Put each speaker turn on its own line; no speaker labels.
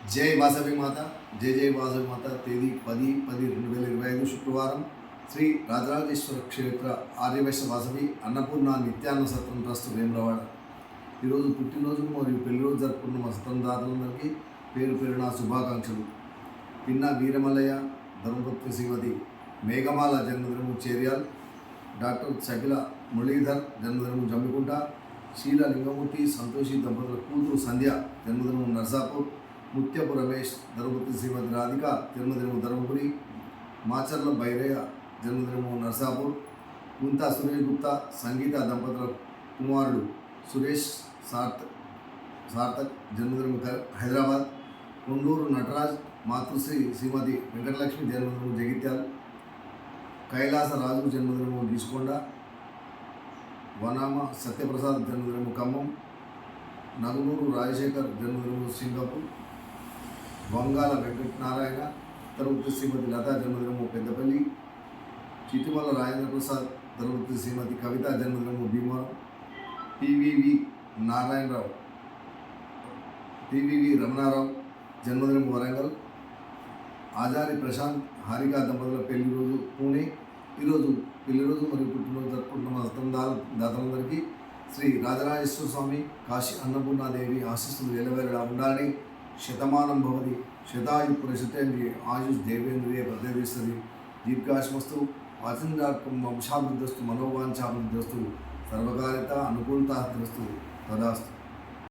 जय वासवी माता जय जय वासवी माता తేదీ 10/10/2025 శుక్రవారం శ్రీ రాజరాజేశ్వర క్షేత్ర ఆర్యవైశ్య వాసవి అన్నపూర్ణ నిత్యాన్న సత్రం ట్రస్ట్ వేములవాడ ఈరోజు పుట్టినరోజు మరియు పెళ్లిరోజు జరుపుకున్న మా సత్రం దాతలందరికీ పేరు పేరున శుభాకాంక్షలు. పిన్న వీరమల్లయ్య ధర్మపత్ని శ్రీమతి మేఘమాల జన్మదినము చేర్యాల్, డాక్టర్ చకిల మురళీధర్ జన్మదినము జమ్మికుంట, శీల లింగమూర్తి సంతోషి దంపతుల కూతురు సంధ్య జన్మదినము నర్సాపూర్, ముత్యపు రమేష్ ధర్మపతి శ్రీమతి రాధిక జన్మదినము ధర్మపురి, మాచర్ల బైరయ్య జన్మదినము నర్సాపూర్, గుంతా సురేష్ గుప్తా సంగీత దంపతుల కుమారుడు సురేష్ సార్థక్ జన్మదినము హైదరాబాద్, కొండూరు నటరాజ్ మాతృశ్రీ శ్రీమతి వెంకటలక్ష్మి జన్మదినము జగిత్యాల్, కైలాస రాజు జన్మదినము గీసుకొండ, వనామ సత్యప్రసాద్ జన్మదినము ఖమ్మం, నలుగురు రాజశేఖర్ జన్మదినము సింగపూర్, వంగాల వెంకటనారాయణ ధర్మపతి శ్రీమతి లతా జన్మదినము పెద్దపల్లి, చిటిమల రాజేంద్ర ప్రసాద్ ధర్మపతి శ్రీమతి కవిత జన్మదినము భీమవరం, పివివి రమణారావు జన్మదినము వరంగల్, ఆచారి ప్రశాంత్ హారిక దంపతుల పెళ్లి రోజు పూణే. ఈరోజు పెళ్లి రోజు మరియు పుట్టినరోజు జరుపుకుంటున్న సత్రం దాతలందరికీ శ్రీ రాజరాజేశ్వర స్వామి కాశీ అన్నపూర్ణాదేవి ఆశీస్సులు ఎలవేళలా ఉండాలని, శతమానం భవతి శతాయు పురుషతేంద్రియ ఆయుష్ దేవేంద్రియ ప్రదేవిస్తుంది, దీర్ఘాశమస్తు వాచంద్రాత్మం వంశాభివృద్ధస్తు మనోవాంఛాభివృద్ధస్తు సర్వకార్యత అనుకూలతాస్తు తదాస్తు.